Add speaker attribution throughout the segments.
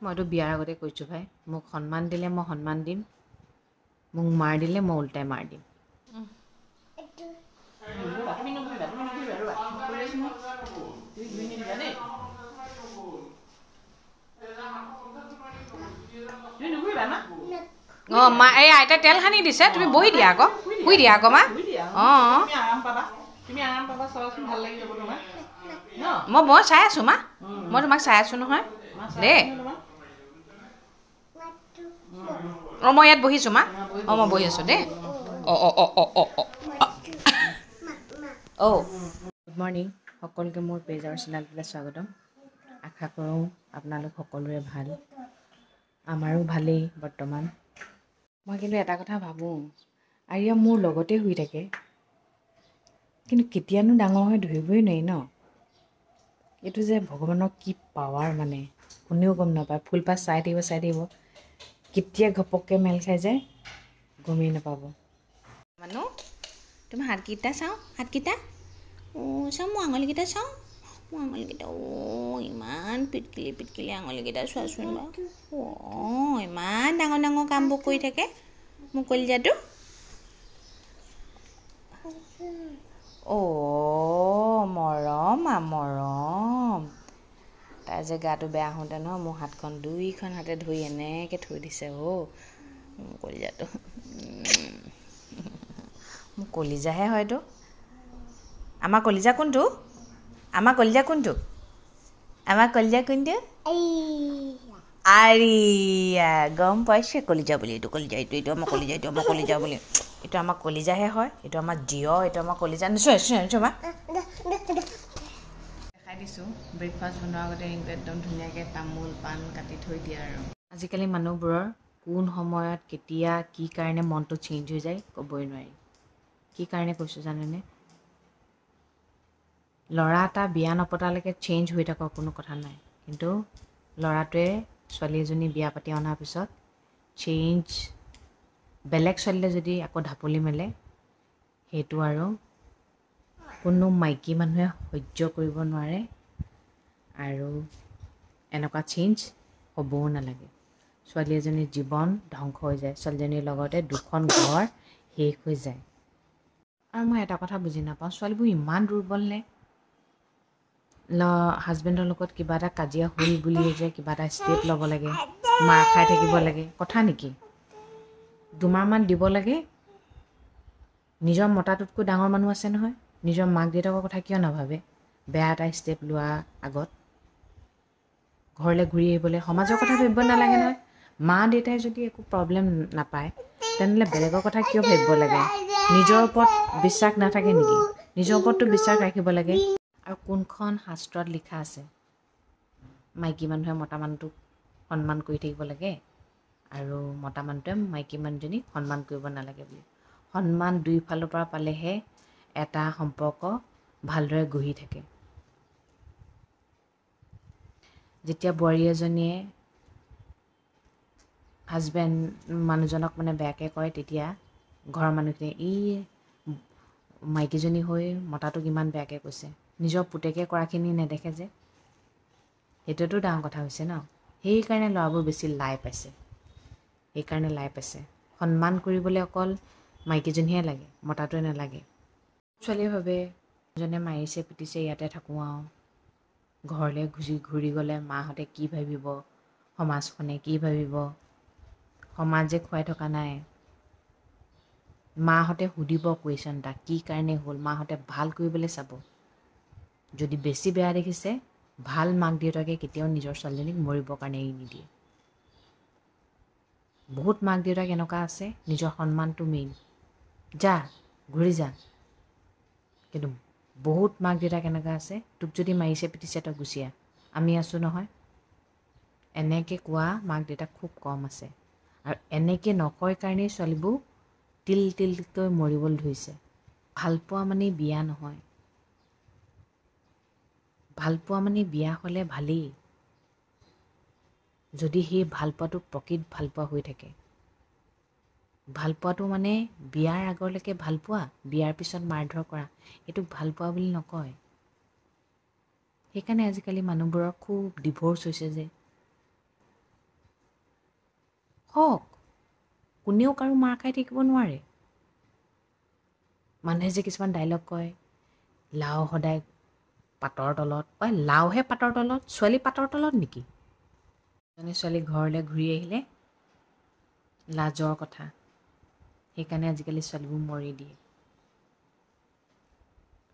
Speaker 1: মইতো বিয়াৰ আগতে কৈছোঁ ভাই, মোক সন্মান দিলে মই সন্মান দিম, মোক মাৰ দিলে মই উল্টাই মাৰ দিম। অঁ মা, এই আইতাই তেল সানি দিছে, তুমি বহি দিয়া আকৌ, শুই দিয়া আকৌ মা। অঁ মই চাই আছোঁ মা, মই তোমাক চাই আছোঁ নহয় দেই। অঁ মই ইয়াত বহিছোঁ মা, অঁ মই বহি আছোঁ দেই। অঁ অঁ অঁ অঁ অঁ অঁ অঁ গুড মৰ্ণিং, সকলোকে মোৰ পেজৰ চেনেলটোলৈ স্বাগতম। আশা কৰোঁ আপোনালোক সকলোৰে ভাল, আমাৰো ভালেই বৰ্তমান। মই কিন্তু এটা কথা ভাবোঁ, আৰিয়া মোৰ লগতে শুই থাকে, কিন্তু কেতিয়ানো ডাঙৰ হৈ ধৰিবই নোৱাৰি ন। এইটো যে ভগৱানৰ কি পাৱাৰ মানে, কোনেও গম নাপায়। ফুলপাহ চাই থাকিব, কেতিয়া ঘপককৈ মেল খাই যায় গমেই নাপাব। মানুহ তুমি হাতকেইটা চাওঁ, হাতকেইটা চাওঁ, মোৰ আঙুলিকেইটা চাওঁ, মোৰ আঙুলিকেইটা ইমান পিটকিলি আঙুলিকেইটা চোৱাচোন বাৰু। ইমান ডাঙৰ ডাঙৰ কামবোৰ কৰি থাকে মোৰ কলিজাটো। মৰম তাই যে গাটো বেয়া হওঁতে নহয় মোৰ হাতখন দুইখন হাতে ধৰি এনেকৈ থৈ দিছে মোৰ কলিজাটো। মোৰ কলিজাহে হয়তো। আমাৰ কলিজা কোনটো? আৰিয়া গম পাইছে কলিজা বুলি, এইটো আমাৰ কলিজা বুলি। এইটো আমাৰ কলিজাহে হয়, এইটো আমাৰ জিঅ, এইটো আমাৰ কলিজা। নিশ্চয় মা দেখাই দিছোঁ। ব্ৰেকফাষ্ট বনোৱাৰ আগতে একদম ধুনীয়াকৈ তামোল পাণ কাটি থৈ দিয়ে আৰু। আজিকালি মানুহবোৰৰ কোন সময়ত কেতিয়া কি কাৰণে মনটো চেঞ্জ হৈ যায় ক'বই নোৱাৰি। কি কাৰণে কৈছোঁ জানেনে? ল'ৰা এটা বিয়া নপতালৈকে চেঞ্জ হৈ থাকক কোনো কথা নাই, কিন্তু ল'ৰাটোৱে ছোৱালী এজনী বিয়া পাতি অনাৰ পিছত চেঞ্জ, বেলেগ ছোৱালীলৈ যদি আকৌ ঢাপলি মেলে, সেইটো আৰু কোনো মাইকী মানুহে সহ্য কৰিব নোৱাৰে, আৰু এনেকুৱা চেঞ্জ হ'বও নালাগে। ছোৱালী এজনীৰ জীৱন ধ্বংস হৈ যায়, ছোৱালীজনীৰ লগতে দুখন ঘৰ শেষ হৈ যায়। আৰু মই এটা কথা বুজি নাপাওঁ, ছোৱালীবোৰ ইমান দুৰ্বল নে? হাজবেণ্ডৰ লগত কিবা এটা কাজিয়া হ'ল বুলিয়ে যে কিবা এটা ষ্টেপ ল'ব লাগে, মাৰ খাই থাকিব লাগে, কথা নেকি? দুমাহমান দিব লাগে। নিজৰ মতাটোতকৈ ডাঙৰ মানুহ আছে নহয়, নিজৰ মাক দেউতাকৰ কথা কিয় নাভাবে? বেয়া এটা ষ্টেপ লোৱাৰ আগত ঘৰলৈ ঘূৰি আহিবলৈ সমাজৰ কথা ভাবিব নালাগে নহয়। মা দেউতাই যদি একো প্ৰব্লেম নাপায়, তেনেহ'লে বেলেগৰ কথা কিয় ভাবিব লাগে? নিজৰ ওপৰত বিশ্বাস নাথাকে নেকি? নিজৰ ওপৰততো বিশ্বাস ৰাখিব লাগে। আৰু কোনখন শাস্ত্ৰত লিখা আছে মাইকী মানুহে মতা মানুহটোক সন্মান কৰি থাকিব লাগে আৰু মতা মানুহটোৱে মাইকী মানুহজনীক সন্মান কৰিব নালাগে বুলি? সন্মান দুইফালৰ পৰা পালেহে এটা সম্পৰ্ক ভালদৰে গঢ়ি থাকে। যেতিয়া বোৱাৰী এজনীয়ে মানুহজনক মানে বেয়াকৈ কয়, তেতিয়া ঘৰৰ মানুহখিনিয়ে মাইকীজনী হৈ মতাটোক ইমান বেয়াকৈ কৈছে, নিজৰ পুতেকে কৰাখিনি নেদেখে যে, সেইটোতো ডাঙৰ কথা হৈছে ন। সেইকাৰণে ল'ৰাবোৰ বেছি লাই পাইছে। সন্মান কৰিবলৈ অকল মাইকীজনীহে লাগে, মতাটোৱে নালাগে। ছোৱালীয়ে ভাবে এজনে মাৰিছে পিটিছে ইয়াতে থাকোঁ আৰু, ঘৰলৈ ঘূৰি গ'লে মাহঁতে কি ভাবিব, সমাজখনে কি ভাবিব। সমাজে খুৱাই থকা নাই, মাহঁতে সুধিব কুৱেশ্যন এটা, কি কাৰণে হ'ল? মাহঁতে ভাল কৰিবলৈ চাব। যদি বেছি বেয়া দেখিছে, ভাল মাক দেউতাকে কেতিয়াও নিজৰ ছোৱালীজনীক মৰিবৰ কাৰণে এৰি নিদিয়ে। বহুত মাক দেউতাক এনেকুৱা আছে, নিজৰ সন্মানটো মেইন, যা ঘূৰি যা। কিন্তু বহুত মাক দেউতাক এনেকুৱা আছে, তোক যদি মাৰিছে পিটিছে তই গুচি আহ, আমি আছোঁ নহয়। এনেকৈ কোৱা মাক দেউতাক খুব কম আছে, আৰু এনেকৈ নকয় কাৰণেই ছোৱালীবোৰ তিলকৈ মৰিবলৈ ধৰিছে। ভালপোৱা মানে বিয়া নহয়, ভালপোৱা মানে বিয়া হ'লে ভালেই, যদি সেই ভালপোৱাটো প্ৰকৃত ভালপোৱা হৈ থাকে। ভালপোৱাটো মানে বিয়াৰ আগলৈকে ভালপোৱা, বিয়াৰ পিছত মাৰধৰ কৰা, এইটোক ভালপোৱা বুলি নকয়। সেইকাৰণে আজিকালি মানুহবোৰৰ খুব ডিভ'ৰ্চ হৈছে যে, হওক, কোনেও কাৰো মাৰ খাই থাকিব নোৱাৰে। মানুহে যে কিছুমান ডাইলগ কয়, লাও সদায় পাতৰ তলত, লাওহে পাতৰ তলত, ছোৱালী পাতৰ তলত নেকি? এজনী ছোৱালী ঘৰলৈ ঘূৰি আহিলে লাজৰ কথা, সেইকাৰণে আজিকালি ছোৱালীবোৰ মৰি দিয়ে।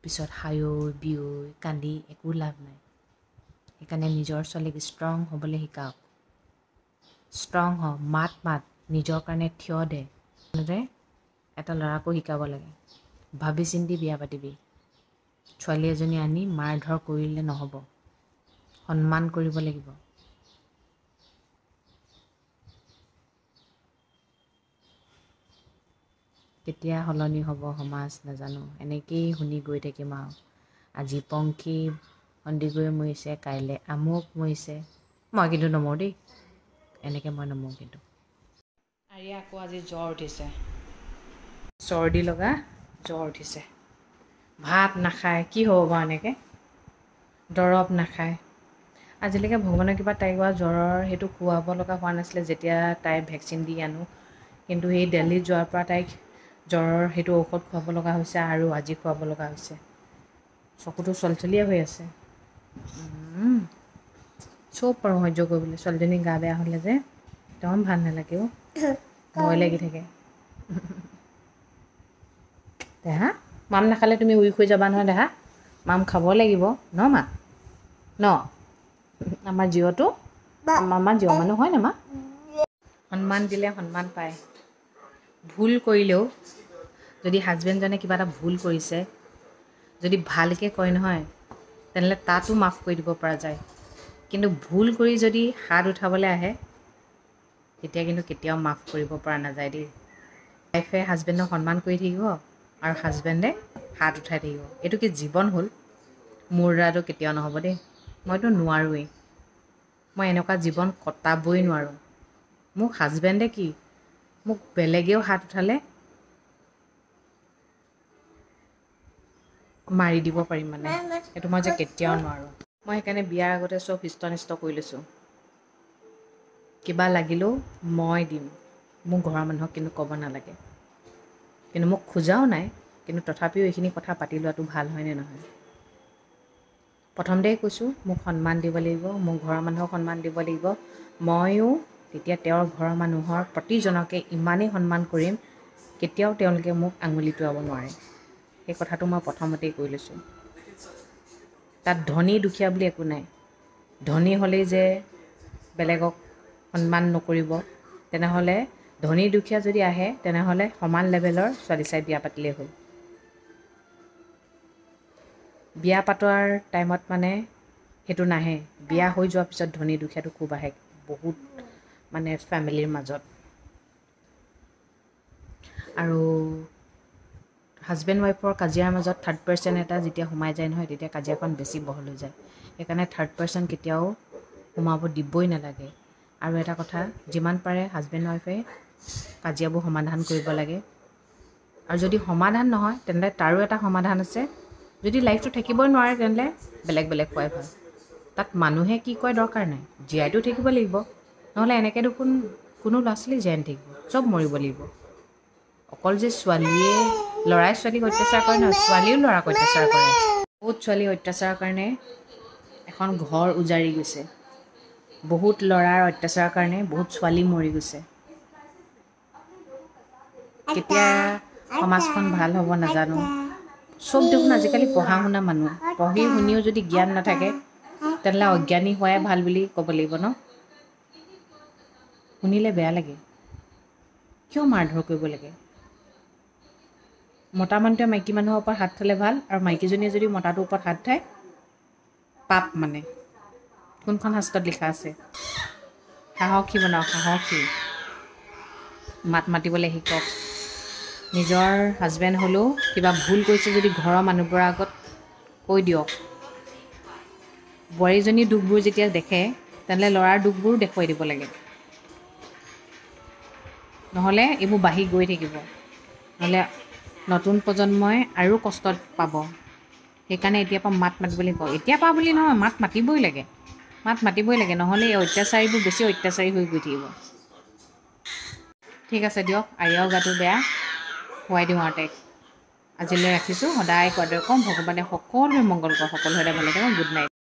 Speaker 1: পিছত হায়ৈ বিয়ৈ কান্দি একো লাভ নাই। সেইকাৰণে নিজৰ ছোৱালীক ষ্ট্ৰং হ'বলৈ শিকাওক। ষ্ট্ৰং হ, মাত নিজৰ কাৰণে থিয় দে। এটা ল'ৰাকো শিকাব লাগে, ভাবি চিন্তি বিয়া পাতিবি। ছোৱালী এজনী আনি মাৰ ধৰ কৰিলে নহ'ব, সন্মান কৰিব লাগিব। কেতিয়া সলনি হ'ব সমাজ নাজানো, এনেকেই শুনি গৈ থাকিম আৰু। আজি পংখী সন্দিকৈ মৰিছে, কাইলৈ আমুক মৰিছে, মই কিন্তু নমৰোঁ দেই, এনেকৈ মই নমৰোঁ কিন্তু। আৰিয়া আকৌ আজি জ্বৰ উঠিছে, চৰ্দি লগা জ্বৰ উঠিছে। ভাত নাখায়, কি হ'ব বাৰু এনেকৈ? দৰৱ নাখায়। আজিলৈকে ভগৱানৰ কিবা তাইক বাৰু জ্বৰৰ সেইটো খুৱাব লগা হোৱা নাছিলে যেতিয়া তাইৰ ভেকচিন দি আনো, কিন্তু সেই দিল্লীত যোৱাৰ পৰা তাইক জ্বৰৰ সেইটো ঔষধ খুৱাব লগা হৈছে আৰু আজি খুৱাব লগা হৈছে। চকুটো চলচলীয়া হৈ আছে। চব পাৰোঁ সহ্য কৰিবলৈ, ছোৱালীজনী গা বেয়া হ'লে যে একদম ভাল নালাগে অ', ভয় লাগি থাকে। দেহা মাম নাখালে তুমি উইক হৈ যাবা নহয় দেহা, মাম খাব লাগিব ন মা, ন আমাৰ জীৱটো, আমাৰ জীৱ মানুহ হয় ন মা। সন্মান দিলে সন্মান পায়। ভুল কৰিলেও যদি হাজবেণ্ডজনে কিবা এটা ভুল কৰিছে, যদি ভালকৈ কয় নহয়, তেনেহ'লে তাতো মাফ কৰি দিব পৰা যায়। কিন্তু ভুল কৰি যদি হাত উঠাবলৈ আহে, তেতিয়া কিন্তু কেতিয়াও মাফ কৰিব পৰা নাযায় দেই। ৱাইফে হাজবেণ্ডক সন্মান কৰি থাকিব আৰু হাজবেণ্ডে হাত উঠাই থাকিব। এইটো কি জীৱন হ'ল? মোৰ দ্বাৰাটো কেতিয়াও নহ'ব দেই, মইতো নোৱাৰোৱেই। মই এনেকুৱা জীৱন কটাবই নোৱাৰোঁ। মোক হাজবেণ্ডে কি, মোক বেলেগেও হাত উঠালে মাৰি দিব পাৰিম মানে, সেইটো মই যে কেতিয়াও নোৱাৰোঁ। মই সেইকাৰণে বিয়াৰ আগতে চব হিষ্ট কৰি লৈছোঁ। কিবা লাগিলেও মই দিম, মোক ঘৰৰ মানুহক কিন্তু ক'ব নালাগে। কিন্তু মোক খোজাও নাই, কিন্তু তথাপিও এইখিনি কথা পাতি লোৱাটো ভাল হয়নে নহয়? প্ৰথমতেই কৈছোঁ, মোক সন্মান দিব লাগিব, মোক ঘৰৰ মানুহক সন্মান দিব লাগিব। ময়ো তেতিয়া তেওঁৰ ঘৰৰ মানুহৰ প্ৰতিজনকে ইমানেই সন্মান কৰিম, কেতিয়াও তেওঁলোকে মোক আঙুলি টোৱাব নোৱাৰে। সেই কথাটো মই প্ৰথমতেই কৈ লৈছোঁ। তাত ধনী দুখীয়া বুলি একো নাই। ধনী হ'লেই যে বেলেগক সন্মান নকৰিব, তেনেহ'লে ধনী দুখীয়া যদি আহে তেনেহ'লে সমান লেভেলৰ ছোৱালী চাই বিয়া পাতিলেই হ'ল। বিয়া পতাৰ টাইমত মানে সেইটো নাহে, বিয়া হৈ যোৱাৰ পিছত ধনী দুখীয়াটো খুব আহে বহুত মানে ফেমিলিৰ মাজত। আৰু হাজবেণ্ড ৱাইফৰ কাজিয়াৰ মাজত থাৰ্ড পাৰ্চন এটা যেতিয়া সোমাই যায় নহয়, তেতিয়া কাজিয়াখন বেছি বহল হৈ যায়। সেইকাৰণে থাৰ্ড পাৰ্চন কেতিয়াও সোমাব দিবই নালাগে। আৰু এটা কথা, যিমান পাৰে হাজবেণ্ড ৱাইফে কাজিয়াবোৰ সমাধান কৰিব লাগে। আৰু যদি সমাধান নহয়, তেন্তে তাৰো এটা সমাধান আছে। যদি লাইফটো থাকিবই নোৱাৰে, তেনেহ'লে বেলেগ বেলেগ খোৱাই ভাল। তাত মানুহে কি কয় দৰকাৰ নাই, জীয়াইতো থাকিব লাগিব। নহ'লে এনেকৈ দেখোন কোনো ল'ৰা ছোৱালী জীয়াই নাথাকিব, চব মৰিব লাগিব। অকল যে ছোৱালীয়ে ল'ৰাই ছোৱালীক অত্যাচাৰ কৰে নহয়, ছোৱালীও ল'ৰাক অত্যাচাৰ কৰে। বহুত ছোৱালীৰ অত্যাচাৰৰ কাৰণে এখন ঘৰ উজাৰি গৈছে। বহুত ল'ৰাৰ অত্যাচাৰৰ কাৰণে বহুত ছোৱালী মৰি গৈছে। কেতিয়া সমাজখন ভাল হ'ব নাজানো। চব দেখোন আজিকালি পঢ়া শুনা মানুহ, পঢ়ি শুনিও যদি জ্ঞান নাথাকে, তেনেহ'লে অজ্ঞানী হোৱাই ভাল বুলি ক'ব লাগিব ন। শুনিলে বেয়া লাগে, কিয় মাৰধৰ কৰিব লাগে? মতা মানুহটোৱে মাইকী মানুহৰ ওপৰত হাত উঠালে ভাল, আৰু মাইকীজনীয়ে যদি মতাটোৰ ওপৰত হাত উঠায় পাপ মানে। কোনখন শাস্ত্ৰত লিখা আছে? সাহসী বনাওক, সাহসী। মাত মাতিবলৈ শিকক। নিজৰ হাজবেণ্ড হ'লেও কিবা ভুল কৰিছে যদি ঘৰৰ মানুহবোৰৰ আগত কৈ দিয়ক। বোৱাৰীজনীৰ দুখবোৰ যেতিয়া দেখে, তেনেহ'লে ল'ৰাৰ দুখবোৰো দেখুৱাই দিব লাগে। নহ'লে এইবোৰ বাঢ়ি গৈ থাকিব। নহ'লে নতুন প্ৰজন্মই আৰু কষ্ট পাব। সেইকাৰণে এতিয়াৰ পৰা মাত মাতিবলৈ কওঁ। এতিয়াৰ পৰা বুলি নহয়, মাত মাতিবই লাগে। মাত মাতিবই লাগে, নহ'লে এই অত্যাচাৰীবোৰ বেছি অত্যাচাৰী হৈ গৈ থাকিব। ঠিক আছে দিয়ক, আৰিয়াও গাটো বেয়া, শুৱাই দিওঁ আৰু তাইক। আজিলৈ ৰাখিছোঁ, সদায় কোৱাদৰে ক'ম ভগৱানে সকলোৱে মংগল কৰক, সকলো সদায় ভালে থাকক। Good night.